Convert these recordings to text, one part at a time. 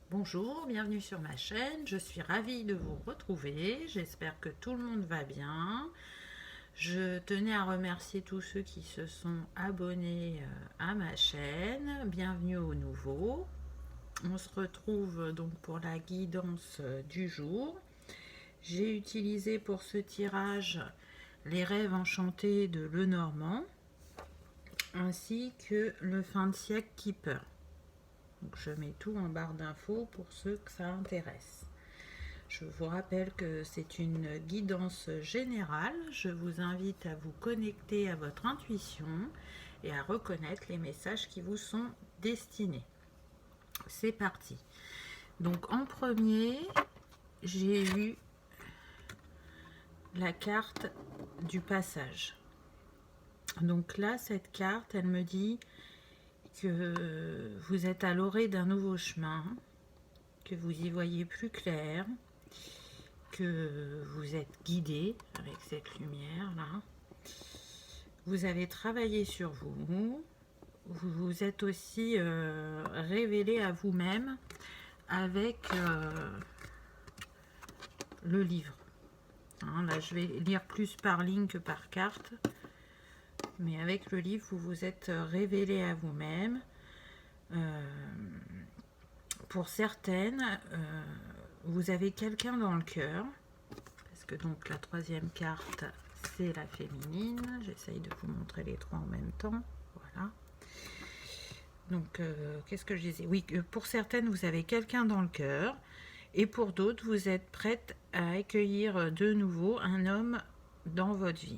Bonjour, bienvenue sur ma chaîne. Je suis ravie de vous retrouver. J'espère que tout le monde va bien. Je tenais à remercier tous ceux qui se sont abonnés à ma chaîne. Bienvenue aux nouveaux. On se retrouve donc pour la guidance du jour. J'ai utilisé pour ce tirage les rêves enchantés de Lenormand ainsi que le fin de siècle Keeper. Donc je mets tout en barre d'infos pour ceux que ça intéresse. Je vous rappelle que c'est une guidance générale. Je vous invite à vous connecter à votre intuition et à reconnaître les messages qui vous sont destinés. C'est parti. Donc en premier, j'ai eu la carte du passage. Donc là, cette carte, elle me dit que vous êtes à l'orée d'un nouveau chemin, que vous y voyez plus clair, que vous êtes guidé avec cette lumière là. Vous avez travaillé sur vous, vous vous êtes aussi révélé à vous-même avec le livre. Hein, là je vais lire plus par ligne que par carte, mais avec le livre vous vous êtes révélé à vous-même. Pour certaines, vous avez quelqu'un dans le cœur, parce que donc la troisième carte c'est la féminine. J'essaye de vous montrer les trois en même temps. Voilà. Donc qu'est-ce que je disais? Oui, pour certaines vous avez quelqu'un dans le cœur, et pour d'autres vous êtes prête à accueillir de nouveau un homme dans votre vie.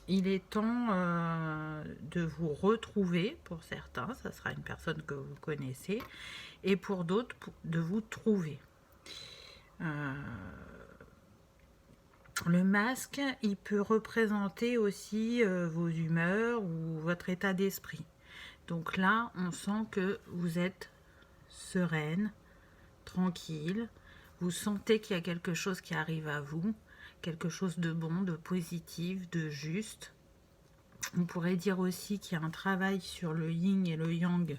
Il est temps de vous retrouver. Pour certains, ça sera une personne que vous connaissez, et pour d'autres, de vous trouver. Le masque, il peut représenter aussi vos humeurs ou votre état d'esprit. Donc là, on sent que vous êtes sereine, tranquille. Vous sentez qu'il y a quelque chose qui arrive à vous, quelque chose de bon, de positif, de juste. On pourrait dire aussi qu'il y a un travail sur le yin et le yang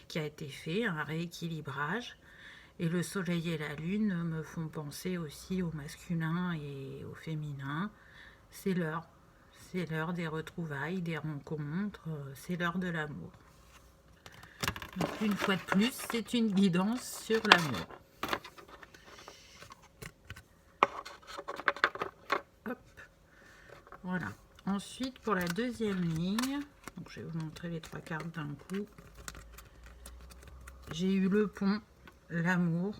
qui a été fait, un rééquilibrage. Et le soleil et la lune me font penser aussi au masculin et au féminin. C'est l'heure. C'est l'heure des retrouvailles, des rencontres. C'est l'heure de l'amour. Donc une fois de plus, c'est une guidance sur l'amour. Hop. Voilà. Ensuite, pour la deuxième ligne, donc je vais vous montrer les trois cartes d'un coup. J'ai eu le pont, l'amour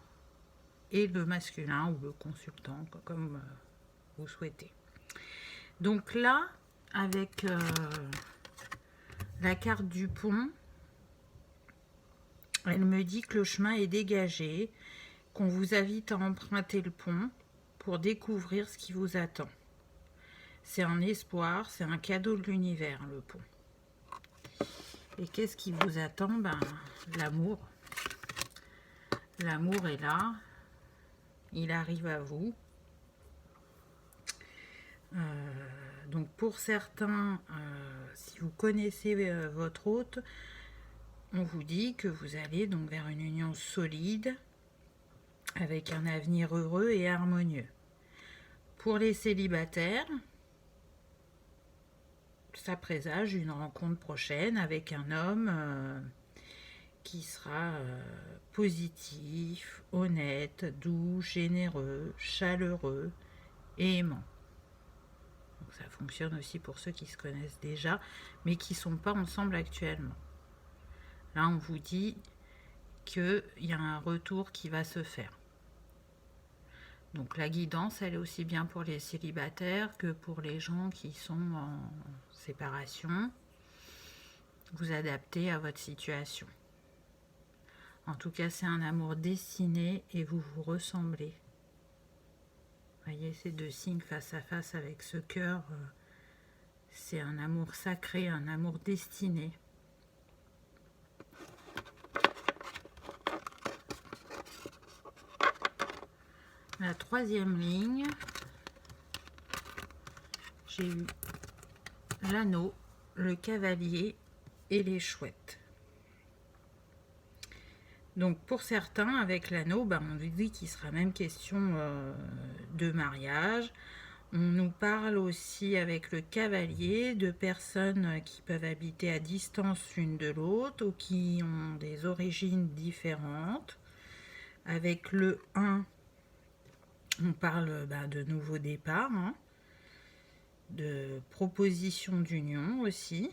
et le masculin ou le consultant, comme vous souhaitez. Donc là, avec la carte du pont, elle me dit que le chemin est dégagé, qu'on vous invite à emprunter le pont pour découvrir ce qui vous attend. C'est un espoir, c'est un cadeau de l'univers, le pont. Et qu'est-ce qui vous attend? Ben, l'amour. L'amour est là, il arrive à vous. Donc pour certains, si vous connaissez votre hôte, on vous dit que vous allez donc vers une union solide avec un avenir heureux et harmonieux. Pour les célibataires, ça présage une rencontre prochaine avec un homme qui sera positif, honnête, doux, généreux, chaleureux et aimant. Donc ça fonctionne aussi pour ceux qui se connaissent déjà, mais qui ne sont pas ensemble actuellement. Là, on vous dit qu'il y a un retour qui va se faire. Donc la guidance, elle est aussi bien pour les célibataires que pour les gens qui sont en séparation. Vous adaptez à votre situation. En tout cas, c'est un amour destiné et vous vous ressemblez. Voyez ces deux signes face à face avec ce cœur. C'est un amour sacré, un amour destiné. La troisième ligne, j'ai eu l'anneau, le cavalier et les chouettes. Donc pour certains, avec l'anneau, on nous dit qu'il sera même question de mariage. On nous parle aussi avec le cavalier de personnes qui peuvent habiter à distance l'une de l'autre ou qui ont des origines différentes. Avec le 1, on parle de nouveau départ, hein, de proposition d'union aussi.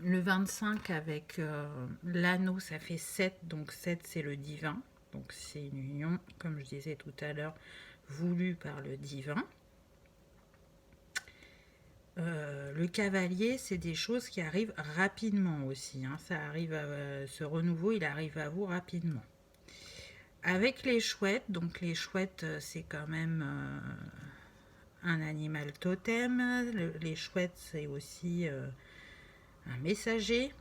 Le 25 avec l'anneau, ça fait 7, donc 7 c'est le divin. Donc c'est une union, comme je disais tout à l'heure, voulue par le divin. Le cavalier, c'est des choses qui arrivent rapidement aussi, hein. Ça arrive ce renouveau, il arrive à vous rapidement. Avec les chouettes, donc les chouettes, c'est quand même un animal totem. Les chouettes, c'est aussi un messager.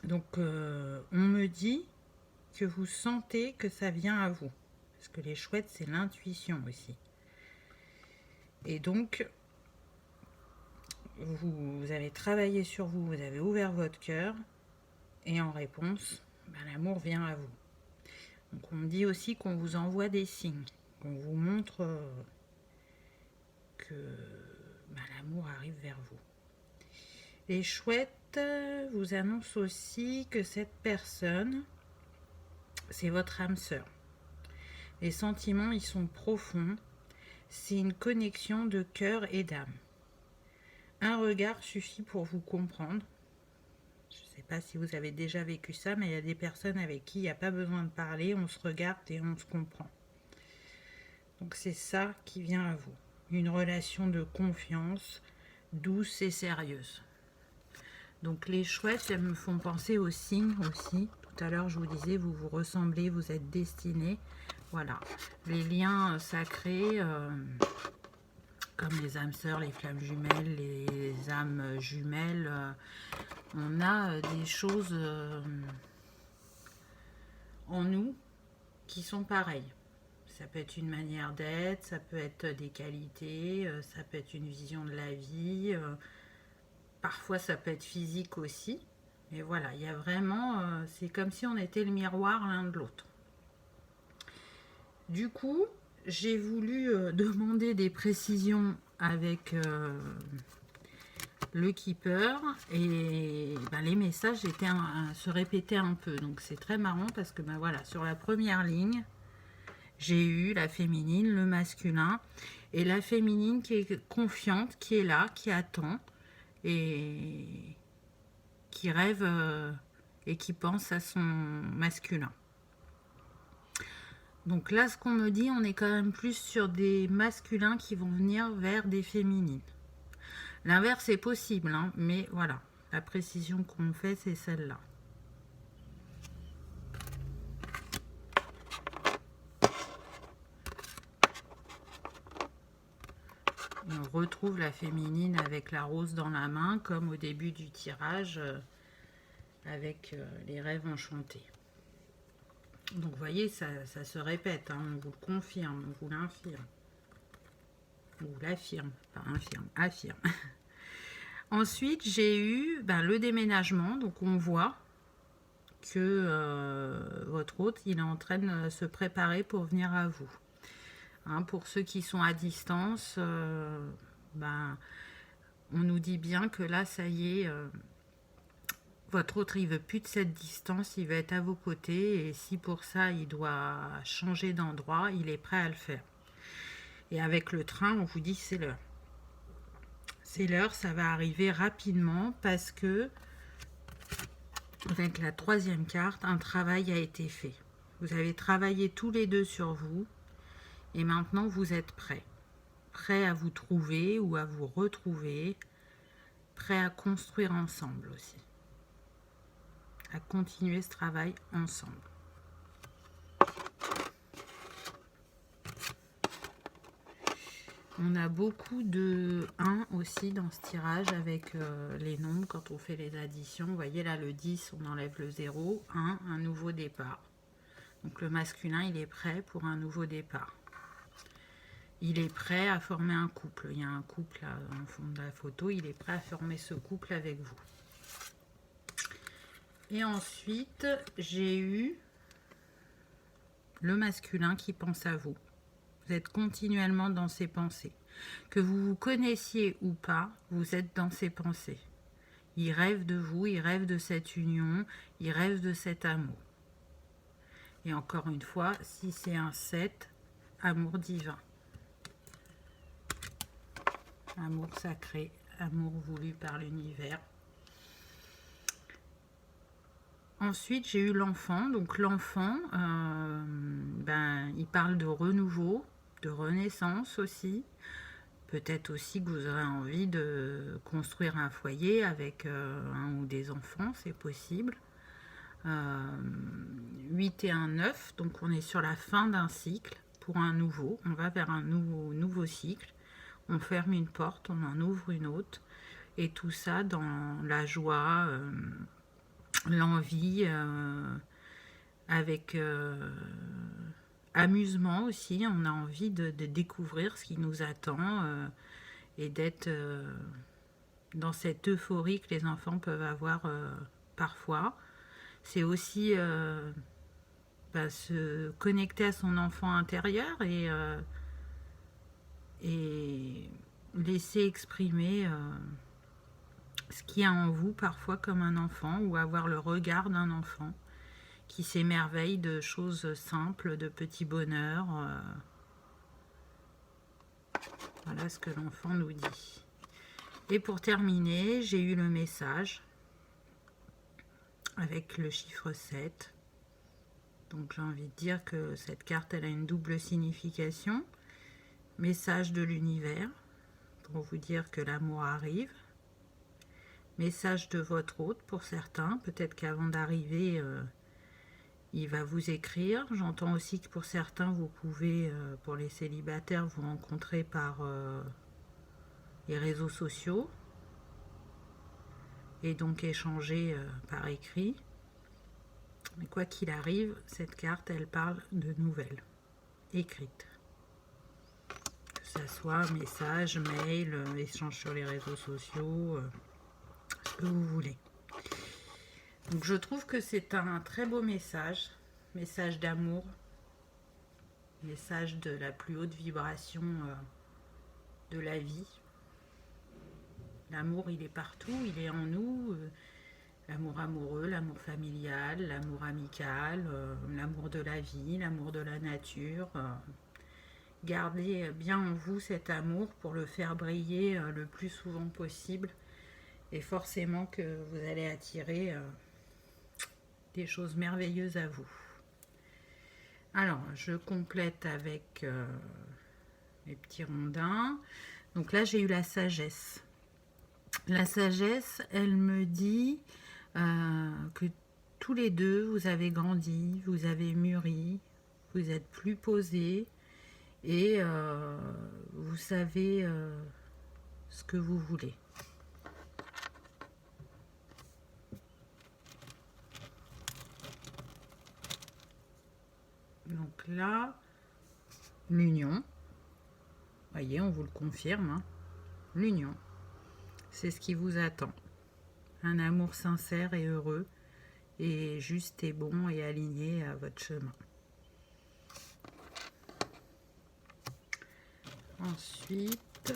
Donc on me dit que vous sentez que ça vient à vous. Parce que les chouettes, c'est l'intuition aussi. Et donc, vous avez travaillé sur vous, vous avez ouvert votre cœur. Et en réponse, l'amour vient à vous. Donc on me dit aussi qu'on vous envoie des signes. Qu'on vous montre que l'amour arrive vers vous. Les chouettes vous annoncent aussi que cette personne, c'est votre âme sœur. Les sentiments, ils sont profonds. C'est une connexion de cœur et d'âme. Un regard suffit pour vous comprendre. Je ne sais pas si vous avez déjà vécu ça, mais il y a des personnes avec qui il n'y a pas besoin de parler. On se regarde et on se comprend. Donc c'est ça qui vient à vous. Une relation de confiance, douce et sérieuse. Donc les chouettes, elles me font penser aux signes aussi. Tout à l'heure, je vous disais, vous vous ressemblez, vous êtes destinés. Voilà, les liens sacrés, comme les âmes sœurs, les flammes jumelles, les âmes jumelles. On a des choses en nous qui sont pareilles. Ça peut être une manière d'être, ça peut être des qualités, ça peut être une vision de la vie. Parfois, ça peut être physique aussi. Mais voilà, il y a vraiment... c'est comme si on était le miroir l'un de l'autre. Du coup, j'ai voulu demander des précisions avec le keeper. Et les messages se répétaient un peu. Donc, c'est très marrant parce que voilà, sur la première ligne, j'ai eu la féminine, le masculin. Et la féminine qui est confiante, qui est là, qui attend. Et qui rêve et qui pense à son masculin. Donc là, ce qu'on me dit, on est quand même plus sur des masculins qui vont venir vers des féminines. L'inverse est possible, hein, mais voilà, la précision qu'on fait, c'est celle-là. On retrouve la féminine avec la rose dans la main, comme au début du tirage, avec les rêves enchantés. Donc vous voyez, ça se répète, hein, on vous le confirme, on vous l'infirme. On vous l'affirme, pas infirme, affirme. Ensuite, j'ai eu le déménagement, donc on voit que votre hôte, il est en train de se préparer pour venir à vous. Hein, pour ceux qui sont à distance, on nous dit bien que là, ça y est... votre autre, il veut plus de cette distance, il va être à vos côtés. Et si pour ça, il doit changer d'endroit, il est prêt à le faire. Et avec le train, on vous dit c'est l'heure. C'est l'heure, ça va arriver rapidement parce que, avec la troisième carte, un travail a été fait. Vous avez travaillé tous les deux sur vous. Et maintenant, vous êtes prêts. Prêts à vous trouver ou à vous retrouver. Prêts à construire ensemble aussi. À continuer ce travail ensemble. On a beaucoup de 1 aussi dans ce tirage avec les nombres quand on fait les additions. Vous voyez là le 10, on enlève le 0, 1, un nouveau départ. Donc le masculin, il est prêt pour un nouveau départ. Il est prêt à former un couple. Il y a un couple là, en fond de la photo, il est prêt à former ce couple avec vous. Et ensuite, j'ai eu le masculin qui pense à vous. Vous êtes continuellement dans ses pensées. Que vous vous connaissiez ou pas, vous êtes dans ses pensées. Il rêve de vous, il rêve de cette union, il rêve de cet amour. Et encore une fois, si c'est un 7, amour divin. Amour sacré, amour voulu par l'univers. Ensuite, j'ai eu l'enfant. Donc l'enfant, il parle de renouveau, de renaissance aussi. Peut-être aussi que vous aurez envie de construire un foyer avec un ou des enfants, c'est possible. 8 et un 9, donc on est sur la fin d'un cycle pour un nouveau. On va vers un nouveau cycle. On ferme une porte, on en ouvre une autre. Et tout ça dans la joie, l'envie, avec amusement aussi. On a envie de découvrir ce qui nous attend et d'être dans cette euphorie que les enfants peuvent avoir parfois. C'est aussi se connecter à son enfant intérieur et laisser exprimer ce qu'il y a en vous parfois comme un enfant, ou avoir le regard d'un enfant qui s'émerveille de choses simples, de petits bonheurs. Voilà ce que l'enfant nous dit. Et pour terminer, j'ai eu le message avec le chiffre 7. Donc j'ai envie de dire que cette carte, elle a une double signification. Message de l'univers, pour vous dire que l'amour arrive. Message de votre hôte pour certains. Peut-être qu'avant d'arriver, il va vous écrire. J'entends aussi que pour certains, vous pouvez, pour les célibataires, vous rencontrer par les réseaux sociaux. Et donc échanger par écrit. Mais quoi qu'il arrive, cette carte, elle parle de nouvelles écrites. Que ce soit message, mail, échange sur les réseaux sociaux, ce que vous voulez. Donc je trouve que c'est un très beau message d'amour, message de la plus haute vibration de la vie. L'amour, il est partout, il est en nous. L'amour amoureux, l'amour familial, l'amour amical, l'amour de la vie, l'amour de la nature. Gardez bien en vous cet amour pour le faire briller le plus souvent possible. Et forcément que vous allez attirer des choses merveilleuses à vous. Alors, je complète avec mes petits rondins. Donc là, j'ai eu la sagesse. La sagesse, elle me dit que tous les deux, vous avez grandi, vous avez mûri, vous êtes plus posés et vous savez ce que vous voulez. Donc là, l'union, voyez, on vous le confirme, hein, l'union, c'est ce qui vous attend. Un amour sincère et heureux, et juste et bon et aligné à votre chemin. Ensuite,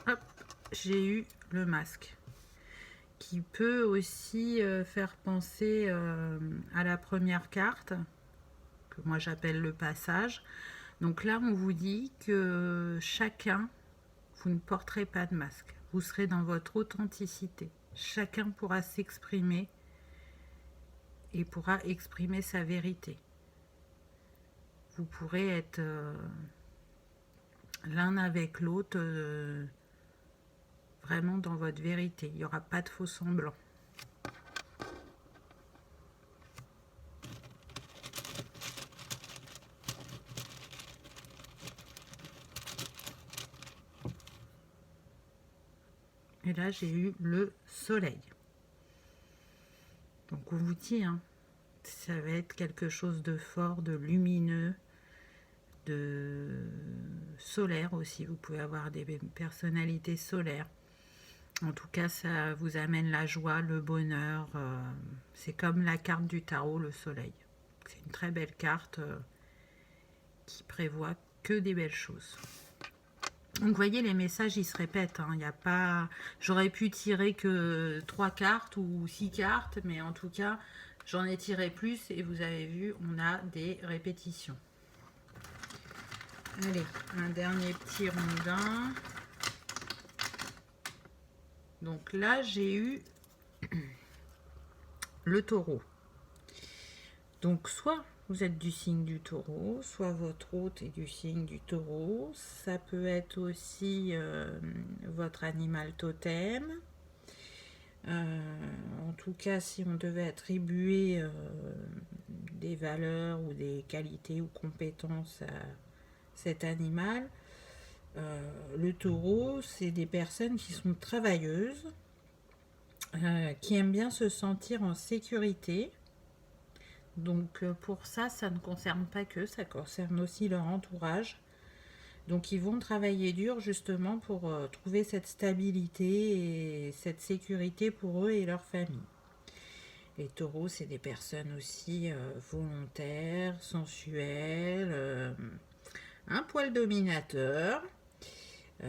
hop, j'ai eu le masque, qui peut aussi faire penser à la première carte, que moi j'appelle le passage. Donc là, on vous dit que chacun, vous ne porterez pas de masque. Vous serez dans votre authenticité. Chacun pourra s'exprimer et pourra exprimer sa vérité. Vous pourrez être l'un avec l'autre vraiment dans votre vérité. Il n'y aura pas de faux semblants. Et là, j'ai eu le soleil. Donc, on vous dit, hein, ça va être quelque chose de fort, de lumineux, de solaire aussi. Vous pouvez avoir des personnalités solaires. En tout cas, ça vous amène la joie, le bonheur. C'est comme la carte du tarot, le soleil. C'est une très belle carte qui prévoit que des belles choses. Donc, vous voyez, les messages, ils se répètent. Il n'y a pas... J'aurais pu tirer que 3 cartes ou 6 cartes, mais en tout cas, j'en ai tiré plus et vous avez vu, on a des répétitions. Allez, un dernier petit rondin. Donc là, j'ai eu le taureau. Donc, soit vous êtes du signe du taureau, soit votre hôte est du signe du taureau. Ça peut être aussi votre animal totem. En tout cas, si on devait attribuer des valeurs ou des qualités ou compétences à cet animal, le taureau, c'est des personnes qui sont travailleuses, qui aiment bien se sentir en sécurité. Donc pour ça, ça ne concerne pas que, ça concerne aussi leur entourage. Donc ils vont travailler dur justement pour trouver cette stabilité et cette sécurité pour eux et leur famille. Les taureaux, c'est des personnes aussi volontaires, sensuelles, un poil dominateur.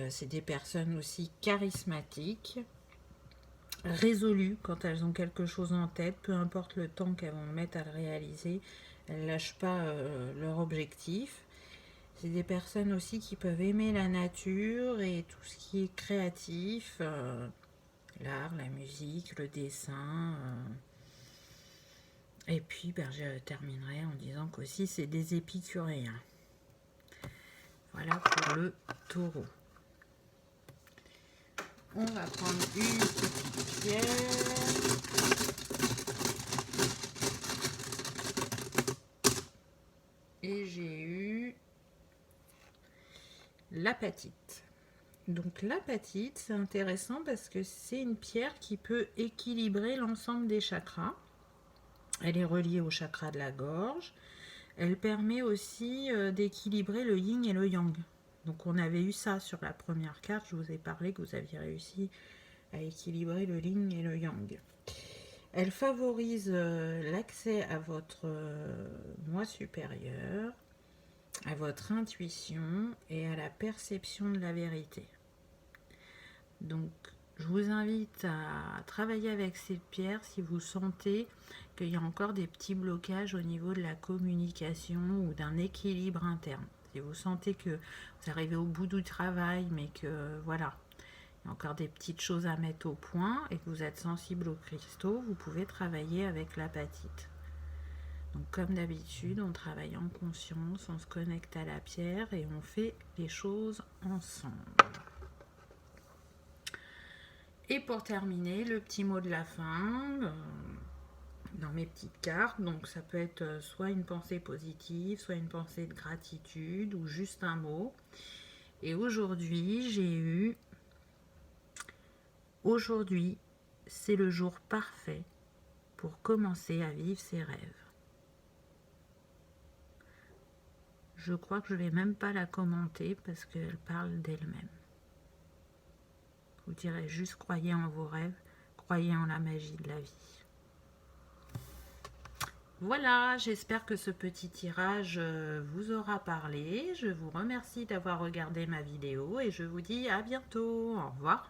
C'est des personnes aussi charismatiques, résolues quand elles ont quelque chose en tête, peu importe le temps qu'elles vont mettre à le réaliser, elles ne lâchent pas leur objectif. C'est des personnes aussi qui peuvent aimer la nature et tout ce qui est créatif, l'art, la musique, le dessin. Et puis je terminerai en disant qu'aussi c'est des épicuriens. Voilà pour le taureau. On va prendre une petite pierre. Et j'ai eu l'apatite. Donc l'apatite, c'est intéressant parce que c'est une pierre qui peut équilibrer l'ensemble des chakras. Elle est reliée au chakra de la gorge. Elle permet aussi d'équilibrer le yin et le yang. Donc on avait eu ça sur la première carte, je vous ai parlé que vous aviez réussi à équilibrer le yin et le yang. Elle favorise l'accès à votre moi supérieur, à votre intuition et à la perception de la vérité. Donc je vous invite à travailler avec cette pierre si vous sentez qu'il y a encore des petits blocages au niveau de la communication ou d'un équilibre interne. Si vous sentez que vous arrivez au bout du travail, mais que voilà, il y a encore des petites choses à mettre au point et que vous êtes sensible aux cristaux, vous pouvez travailler avec l'apatite. Donc comme d'habitude, on travaille en conscience, on se connecte à la pierre et on fait les choses ensemble. Et pour terminer, le petit mot de la fin, dans mes petites cartes, donc ça peut être soit une pensée positive, soit une pensée de gratitude ou juste un mot. Et aujourd'hui, j'ai eu « Aujourd'hui, c'est le jour parfait pour commencer à vivre ses rêves ». Je crois que je ne vais même pas la commenter parce qu'elle parle d'elle-même. Vous direz juste croyez en vos rêves, croyez en la magie de la vie. Voilà, j'espère que ce petit tirage vous aura parlé. Je vous remercie d'avoir regardé ma vidéo et je vous dis à bientôt. Au revoir.